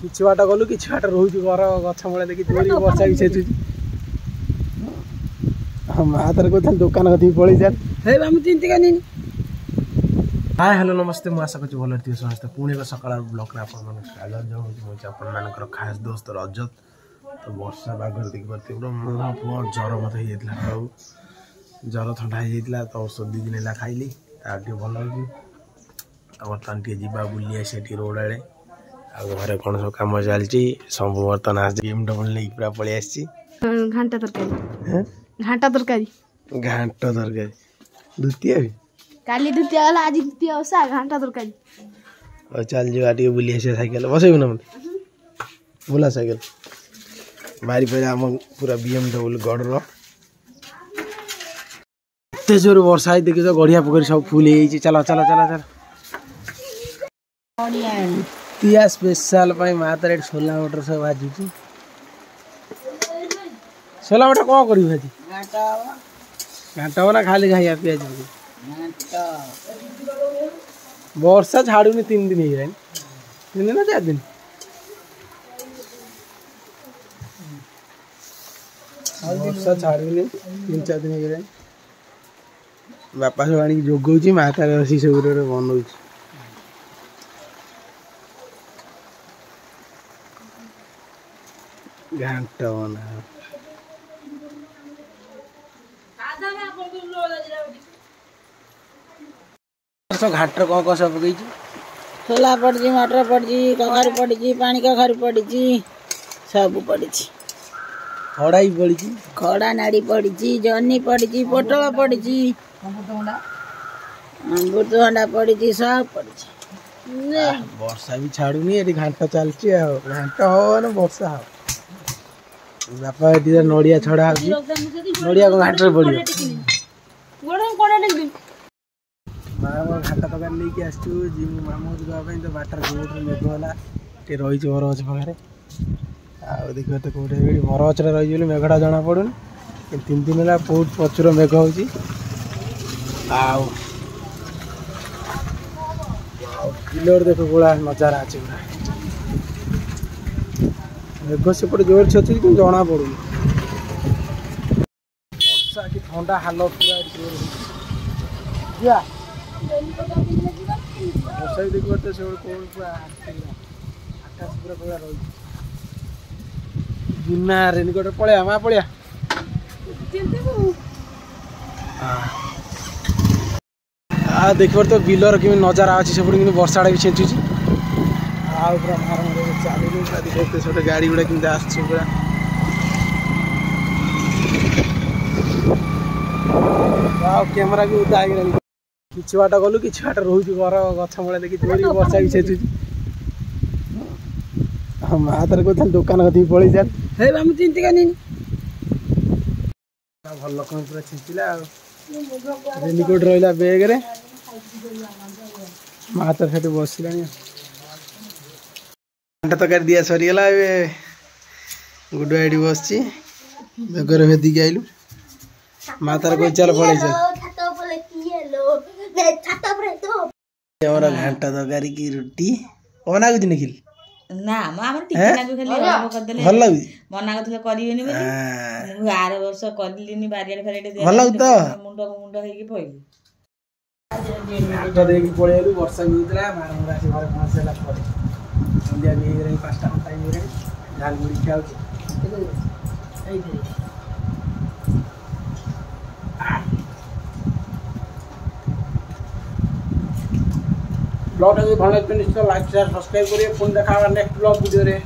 किछि बाट गलु किछि बाट रहउछु घर गछ मूले देखि जोरी वर्षा भी छेचु हम आतर को थन दुकान कथि पळि जान हे हम चिंती कनी हाय हेलो नमस्ते मु आशा करछु भलो थियो समस्त पुणे को सकाळ ब्लॉग रा अपन मन स्वागत जो मु अपन मानकर खास दोस्त रजत तो वर्षा बागर देखि परते पूरा ज्वर मत हे जेतला ଆଉ ज्वर ठंडा हे जेतला तो औषध दी दिन ला खाइली ताके भलो होई अब तंटे जीवा बुली आसे टी रोड आले आ घरे कोन सब काम चलची सब बर्तन आज BMW नै पूरा पळि आसी घंटा तरकारी घंटा तरकारी द्वितीय काली द्वितीय वाला आज द्वितीय ओसा घंटा तरकारी और चल जो आटी बुली आसे साइकिल बसेबु न बोला साइकिल बारी पे हम पूरा BMW गडर एते जोर वर्षा आई देखि तो गड़िया पोखरी सब फुल हे चलो चलो चलो चलो तिया स्पेशल पाई माता रेट सोला मटर सब भाजी छी सोला मटर को करी भाजी घाटा ना खाली खाइया पियाज घाटा वर्षा छाडुनी 3 दिन हे 3 दिन ना 4 दिन वर्षा छाडुनी 3-4 दिन हे बापा सब आनी जोगौची माता रे रसी सब रे बनौची घंटा बना घाटर कौन सब पकई छोला पड़ी मटर पड़ी कखारू पड़ी पानी कखारू पड़ी सब पड़ी खड़ा ही पड़ी खड़ा नाड़ी पड़ी जन्नी पड़ी पोटल पड़ी अमृतभंडा पड़ी सब पड़ी वर्षा भी छाड़ूनी ये घंटा चलती है घंटा हो ना वर्षा हो बापा ये नड़िया छड़ा नड़िया को घाटर पड़ी मामा घाटा तक लेके आसु जी मामू जावाई तो बाटर रोड मेघ होला टे रही घर अच्छे पाखे आ देखिए तो कौटे घर अच्छे रही मेघटा जना पड़ुनी 3 दिन है बहुत प्रचुर मेघ हो बिलर देख गोला नजारा अच्छे पूरा मेघ सेपटे जोर से अच्छे कि जना पड़ुनी वर्षा कि ठंडा हालत पूरा जोर वर्षा देखी पारे से कौन पूरा आकाश पूरा पूरा रही बिना रेनकोट पलैया माँ पलैया देख तो बिलर कि नजारा अच्छी सब वर्षा भी छेचुची पूरा मार चलते सब गाड़ी गुड़ा कि आस पूरा कैमेरा भी उदा किछि बाट गलु किछि बाट रहउछु घर गछ मूले देखि जोरी वर्षा भी छेचु हम आतर को थन दुकान कथि पळि जान हे हम चिंती कनी भल लोक पूरा छिंचिला रेनकोट रहिला बैग रे मातर सेठी बसिलानी घंटा तकार दिया सरी गेला ए गुड आईडी बसची बेगर भेदी गाइलु मातर को चल पळि जा हमारा घंटा तरकारी की रोटी बना कुछ निखिल ना मामा टिकना भी खाली ऑर्डर कर देले भल लागु मना करथले करिवेनी बोली मु आर वर्ष करलिनी बारियाड फेरेटे दे भल लागु त मुंड हेकी पइली घंटा देकी पळेलु वर्षा भी होतला मार मुरा से घर पहुंचला पर संध्या भी रही 5टा टाइम रे झाल मुड़ी खाउ ए ब्लॉग भल निश्चय लाइक शेयर सब्सक्राइब करिए पुन देखा नेक्स्ट ब्लॉग वीडियो रे।